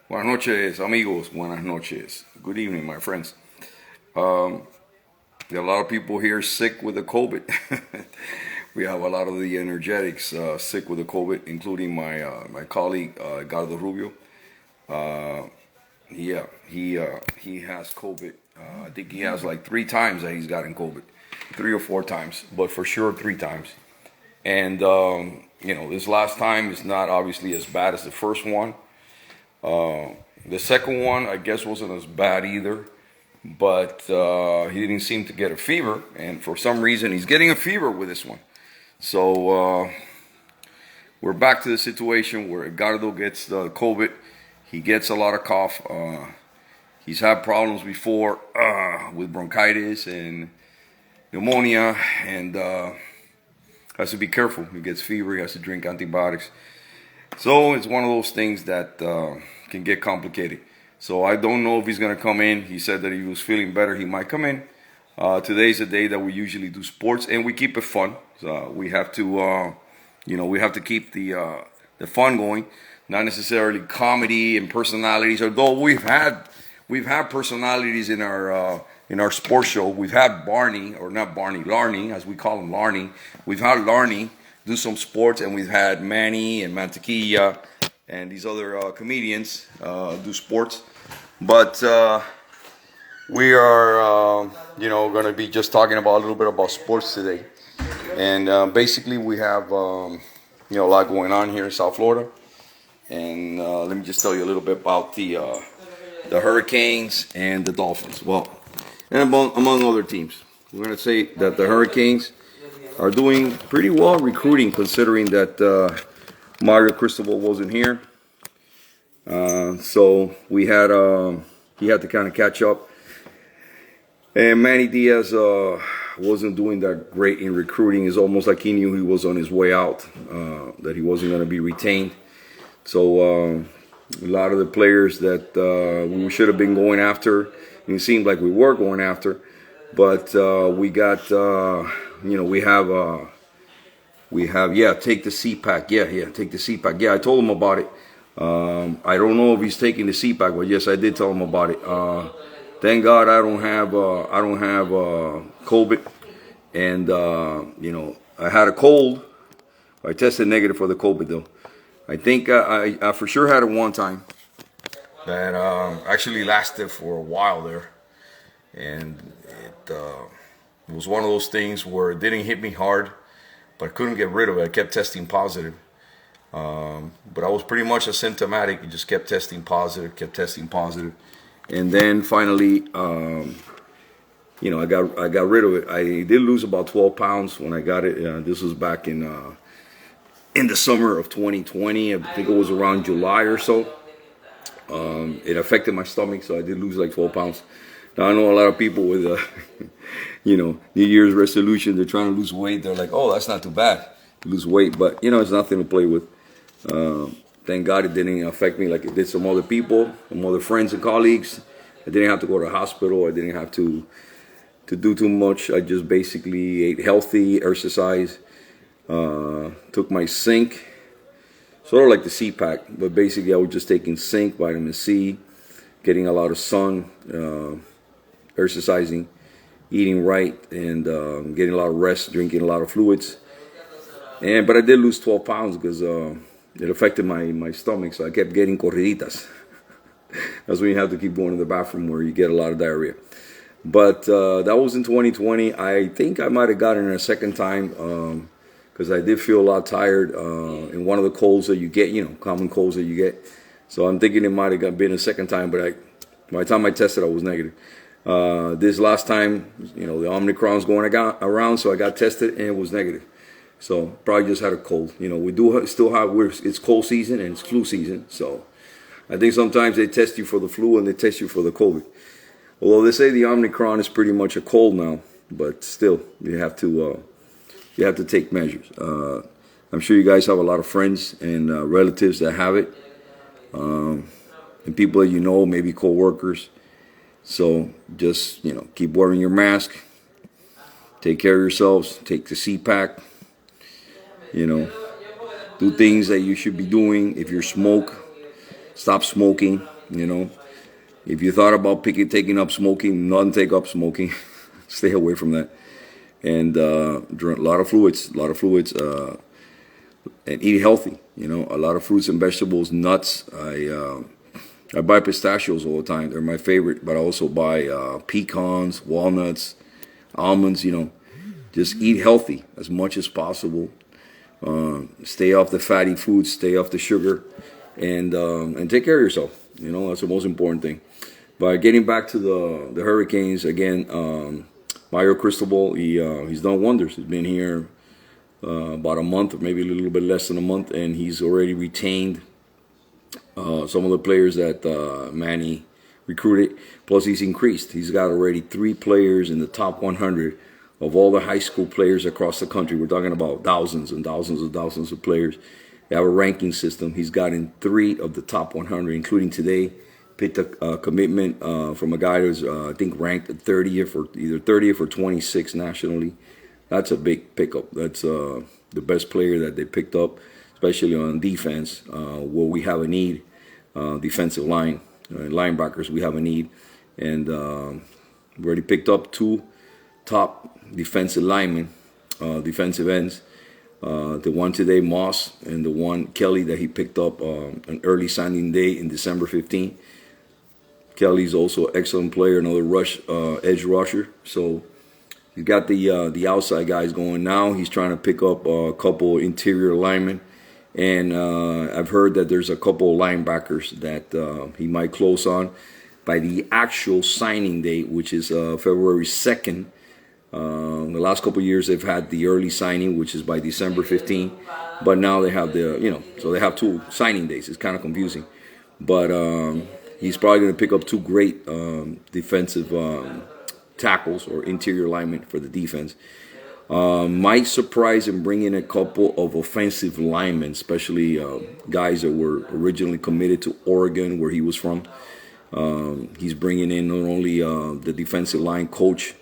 Buenas noches, amigos. Buenas noches. Good evening, my friends. Um, there are a lot of people here sick with the COVID. We have a lot of the energetics sick with the COVID, including my colleague Gardo Rubio. Uh, he has COVID. I think he has like 3 times that he's gotten COVID, 3 or 4 times, but for sure 3 times. And this last time is not obviously as bad as the first one. The second one, I guess, wasn't as bad either, but he didn't seem to get a fever, and for some reason, he's getting a fever with this one. So we're back to the situation where Edgardo gets the COVID. He gets a lot of cough. He's had problems before with bronchitis and pneumonia, and has to be careful. He gets fever. He has to drink antibiotics. So it's one of those things that can get complicated. So I don't know if he's going to come in. He said that he was feeling better. He might come in. Today's the day that we usually do sports, and we keep it fun. So we have to, we have to keep the fun going. Not necessarily comedy and personalities, although we've had personalities in our sports show. We've had Barney, or not Barney, Larney, as we call him, Larney. We've had Larney do some sports, and we've had Manny and Mantequilla and these other comedians do sports. But we are, going to be just talking about a little bit about sports today. And basically, we have, a lot going on here in South Florida. And let me just tell you a little bit about the Hurricanes and the Dolphins. Well, and among other teams. We're going to say that the Hurricanes are doing pretty well recruiting, considering that Mario Cristobal wasn't here. So he had to kind of catch up. And Manny Diaz wasn't doing that great in recruiting. It's almost like he knew he was on his way out, that he wasn't going to be retained. So a lot of the players that we should have been going after, and it seemed like we were going after, but we got... we have take the CPAC. Take the CPAC. Yeah, I told him about it. I don't know if he's taking the CPAC, but yes, I did tell him about it. Thank God I don't have COVID, and I had a cold. I tested negative for the COVID though. I think I for sure had it one time that actually lasted for a while there, and it was one of those things where it didn't hit me hard, but I couldn't get rid of it. I kept testing positive. But I was pretty much asymptomatic. It just kept testing positive. And then finally, I got rid of it. I did lose about 12 pounds when I got it. This was back in the summer of 2020. I think it was around July or so. It affected my stomach, so I did lose like 12 pounds. Now, I know a lot of people with, New Year's resolution, they're trying to lose weight. They're like, oh, that's not too bad to lose weight. But, it's nothing to play with. Thank God it didn't affect me like it did some other people, some other friends and colleagues. I didn't have to go to the hospital. I didn't have to do too much. I just basically ate healthy, exercised, took my zinc, sort of like the CPAC. But basically, I was just taking zinc, vitamin C, getting a lot of sun, exercising, eating right, and getting a lot of rest, drinking a lot of fluids. But I did lose 12 pounds because it affected my stomach, so I kept getting corriditas. That's when you have to keep going to the bathroom where you get a lot of diarrhea. But that was in 2020. I think I might have gotten it a second time because I did feel a lot tired in one of the colds that you get, common colds that you get. So I'm thinking it might have been a second time, but by the time I tested, I was negative. This last time, the Omicron's going around, so I got tested and it was negative. So probably just had a cold. We do still have, it's cold season and it's flu season. So I think sometimes they test you for the flu and they test you for the COVID. Although they say the Omicron is pretty much a cold now, but still you have to take measures. I'm sure you guys have a lot of friends and relatives that have it, and people that maybe co-workers. So just, keep wearing your mask, take care of yourselves, take the CPAC, do things that you should be doing. If you smoke, stop smoking. You know, if you thought about taking up smoking, not take up smoking. Stay away from that. And drink a lot of fluids, and eat healthy. You know, a lot of fruits and vegetables, nuts. I buy pistachios all the time. They're my favorite. But I also buy pecans, walnuts, almonds. You know, just eat healthy as much as possible. Stay off the fatty foods. Stay off the sugar, and take care of yourself. You know, that's the most important thing. But getting back to the Hurricanes again, Mario Cristobal, he's done wonders. He's been here about a month, or maybe a little bit less than a month, and he's already retained some of the players that Manny recruited. Plus, he's increased. He's got already 3 players in the top 100 of all the high school players across the country. We're talking about thousands and thousands and thousands of players. They have a ranking system. He's gotten 3 of the top 100, including today. Picked a commitment from a guy who's, I think, ranked 30th or either 30th or 26th nationally. That's a big pickup. That's the best player that they picked up, especially on defense, where we have a need. Defensive line, linebackers, we have a need. And we already picked up 2 top defensive linemen, defensive ends. The one today, Moss, and the one, Kelly, that he picked up an early signing day in December 15th. Kelly's also an excellent player, another edge rusher. So he's got the outside guys going now. He's trying to pick up a couple interior linemen. And I've heard that there's a couple linebackers that he might close on by the actual signing date, which is February 2nd. The last couple of years they've had the early signing, which is by December 15th. But now they have so they have 2 signing dates. It's kind of confusing. But he's probably going to pick up 2 great defensive tackles or interior linemen for the defense. Might surprise and bring in a couple of offensive linemen, especially guys that were originally committed to Oregon, where he was from. He's bringing in not only the defensive line coach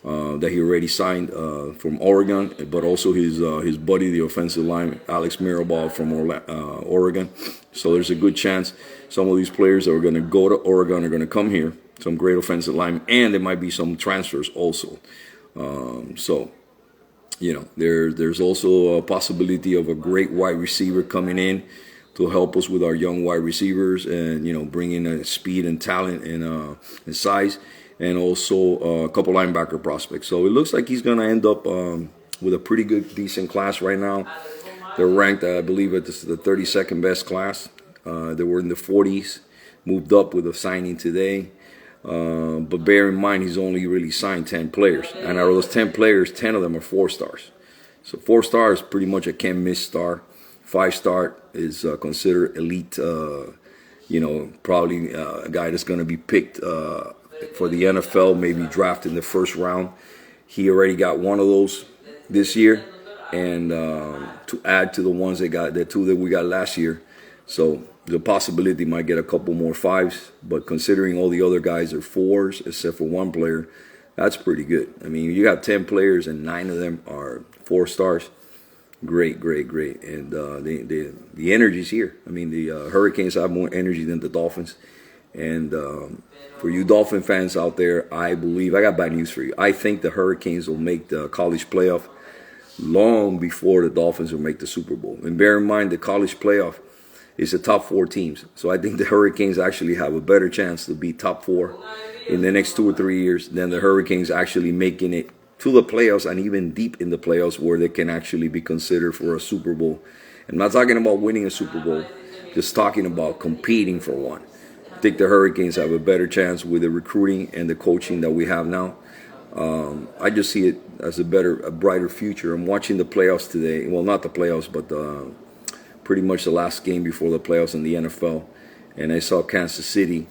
that he already signed from Oregon, but also his buddy, the offensive lineman, Alex Mirabal from Oregon. So there's a good chance some of these players that are going to go to Oregon are going to come here, some great offensive linemen, and there might be some transfers also. So, you know, there's also a possibility of a great wide receiver coming in to help us with our young wide receivers and, you know, bring in speed and talent and size, and also a couple linebacker prospects. So it looks like he's going to end up with a pretty good, decent class right now. They're ranked, I believe, at the 32nd best class. They were in the 40s, moved up with a signing today. But bear in mind, he's only really signed 10 players. And out of those 10 players, 10 of them are 4 stars. So 4 stars is pretty much a can't-miss star. 5-star is considered elite, probably a guy that's going to be picked for the NFL, maybe drafted in the first round. He already got one of those this year. And to add to the ones they got, the 2 that we got last year. So the possibility might get a couple more 5s, but considering all the other guys are 4s, except for one player, that's pretty good. I mean, you got 10 players and 9 of them are 4 stars. Great. And the energy's here. I mean, the Hurricanes have more energy than the Dolphins. And for you Dolphin fans out there, I got bad news for you. I think the Hurricanes will make the college playoff long before the Dolphins will make the Super Bowl. And bear in mind, the college playoff is the top 4 teams. So I think the Hurricanes actually have a better chance to be top 4 in the next 2 or 3 years than the Hurricanes actually making it to the playoffs, and even deep in the playoffs where they can actually be considered for a Super Bowl. I'm not talking about winning a Super Bowl, just talking about competing for one. I think the Hurricanes have a better chance with the recruiting and the coaching that we have now. I just see it as a brighter future. I'm watching the playoffs today. Well, not the playoffs, but pretty much the last game before the playoffs in the NFL. And I saw Kansas City,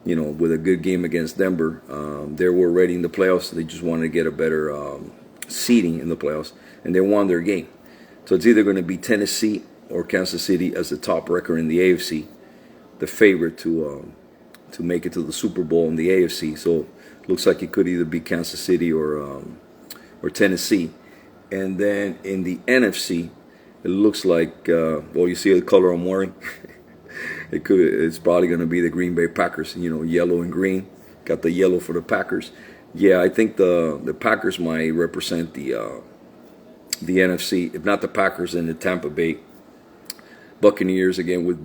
with a good game against Denver. They were already in the playoffs. They just wanted to get a better seeding in the playoffs, and they won their game. So it's either going to be Tennessee or Kansas City as the top record in the AFC, the favorite to make it to the Super Bowl in the AFC. So it looks like it could either be Kansas City or Tennessee. And then in the NFC, it looks like, you see the color I'm wearing? It's probably going to be the Green Bay Packers. You know, yellow and green. Got the yellow for the Packers. Yeah, I think the Packers might represent the NFC. If not the Packers, then the Tampa Bay Buccaneers again with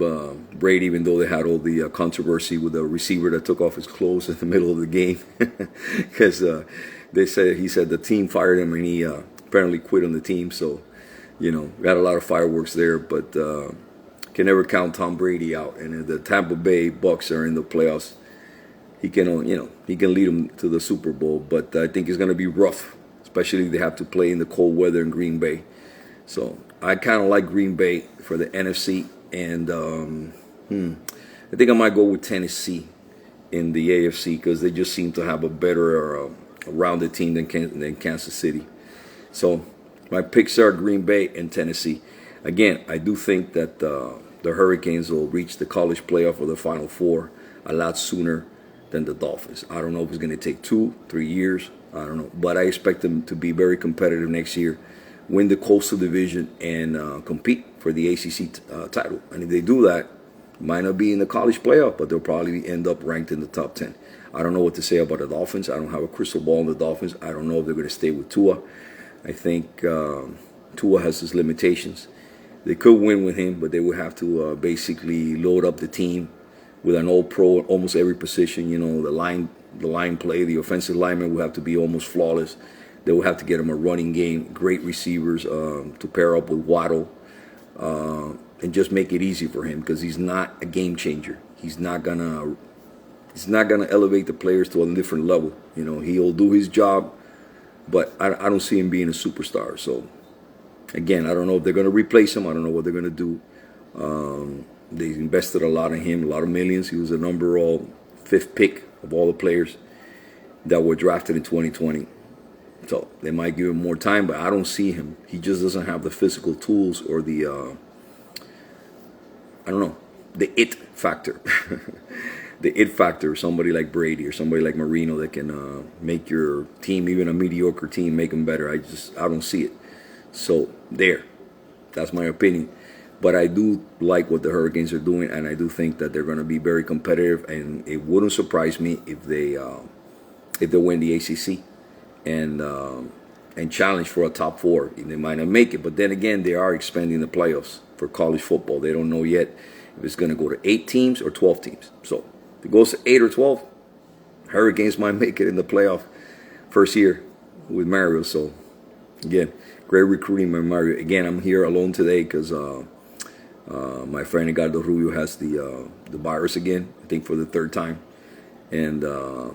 Brady. Even though they had all the controversy with the receiver that took off his clothes in the middle of the game, because he said the team fired him and he apparently quit on the team. So, you know, got a lot of fireworks there, but can never count Tom Brady out. And if the Tampa Bay Bucks are in the playoffs, he can, you know, he can lead them to the Super Bowl. But I think it's going to be rough, especially if they have to play in the cold weather in Green Bay. So I kind of like Green Bay for the NFC, and I think I might go with Tennessee in the AFC because they just seem to have a better rounded team than Kansas City. So my picks are Green Bay and Tennessee. Again, I do think that the Hurricanes will reach the college playoff or the Final Four a lot sooner than the Dolphins. I don't know if it's going to take 2-3 years. I don't know. But I expect them to be very competitive next year, win the Coastal Division, and compete for the ACC title. And if they do that, might not be in the college playoff, but they'll probably end up ranked in the top 10. I don't know what to say about the Dolphins. I don't have a crystal ball on the Dolphins. I don't know if they're going to stay with Tua. I think Tua has his limitations. They could win with him, but they would have to basically load up the team with an all-pro at almost every position. You know, the line play, the offensive lineman will have to be almost flawless. They will have to get him a running game, great receivers to pair up with Waddle, and just make it easy for him because he's not a game changer. He's not gonna elevate the players to a different level. You know, he'll do his job, but I don't see him being a superstar. So again, I don't know if they're gonna replace him. I don't know what they're gonna do. They invested a lot in him, a lot of millions. He was the overall 5th pick of all the players that were drafted in 2020. So they might give him more time, but I don't see him. He just doesn't have the physical tools or the, I don't know, the it factor. The it factor, somebody like Brady or somebody like Marino that can make your team, even a mediocre team, make them better. I don't see it. So that's my opinion. But I do like what the Hurricanes are doing, and I do think that they're going to be very competitive. And it wouldn't surprise me if they win the ACC and challenge for a top 4. They might not make it, but then again, they are expanding the playoffs for college football. They don't know yet if it's going to go to 8 teams or 12 teams. So if it goes to 8 or 12, Hurricanes might make it in the playoff first year with Mario. So again, great recruiting by Mario. Again, I'm here alone today because my friend Edgardo Rubio has the virus again, I think for the 3rd time. And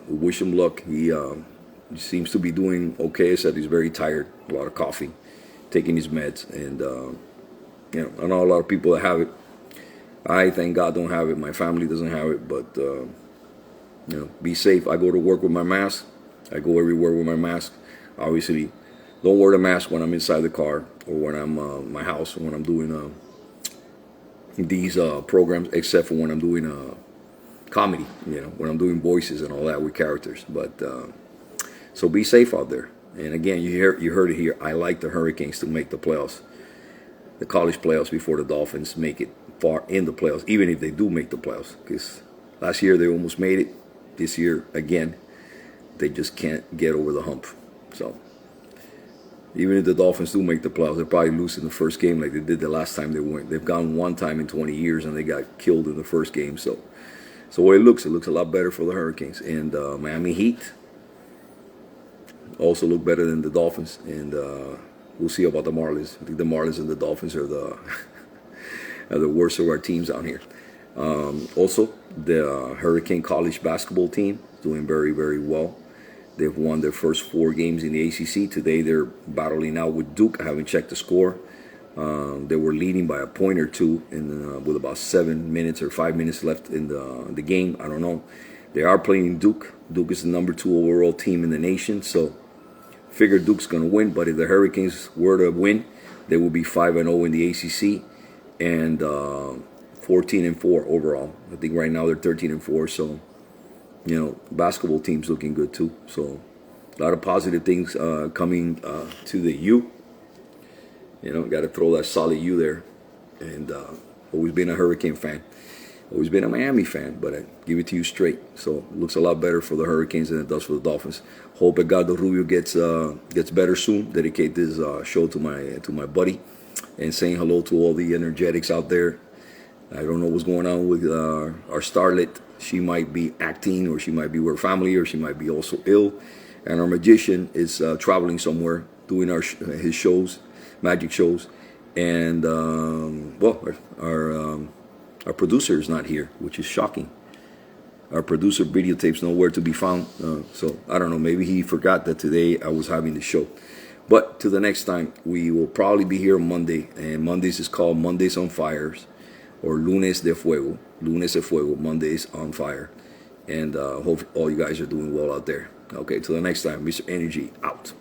we wish him luck. He seems to be doing okay, except he's very tired, a lot of coffee, taking his meds. And, you know, I know a lot of people that have it. I, thank God, don't have it. My family doesn't have it. But, you know, be safe. I go to work with my mask. I go everywhere with my mask. Obviously, don't wear the mask when I'm inside the car or when I'm my house or when I'm doing these programs, except for when I'm doing comedy, you know, when I'm doing voices and all that with characters. But so be safe out there. And again, you heard it here. I like the Hurricanes to make the playoffs, the college playoffs, before the Dolphins make it far in the playoffs, even if they do make the playoffs. Because last year they almost made it. This year, again, they just can't get over the hump. So even if the Dolphins do make the playoffs, they'll probably lose in the first game like they did the last time they went. They've gone one time in 20 years and they got killed in the first game. So the way it looks a lot better for the Hurricanes. And Miami Heat also look better than the Dolphins. And we'll see about the Marlins. I think the Marlins and the Dolphins are the worst of our teams out here. Also, the Hurricane college basketball team is doing very, very well. They've won their first 4 games in the ACC. Today they're battling out with Duke. I haven't checked the score. They were leading by a point or 2 with about 7 minutes or 5 minutes left in the game. I don't know. They are playing Duke. Duke is the number 2 overall team in the nation. So figure Duke's going to win. But if the Hurricanes were to win, they will be 5-0 in the ACC and 14-4 overall. I think right now they're 13-4. So, you know, basketball team's looking good too. So a lot of positive things coming to the U. You know, got to throw that solid U there. And always been a Hurricane fan. Always been a Miami fan, but I give it to you straight. So it looks a lot better for the Hurricanes than it does for the Dolphins. Hope Edgardo Rubio gets better soon. Dedicate this show to my buddy, and saying hello to all the energetics out there. I don't know what's going on with our starlet. She might be acting, or she might be with her family, or she might be also ill. And our magician is traveling somewhere, doing his shows, magic shows. And well, our producer is not here, which is shocking. Our producer videotapes nowhere to be found. So I don't know. Maybe he forgot that today I was having the show. But to the next time, we will probably be here Monday. And Mondays is called Mondays on Fires, or Lunes de Fuego. Lunes de Fuego, Mondays on Fire. And hope all you guys are doing well out there. Okay, till the next time, Mr. Energy out.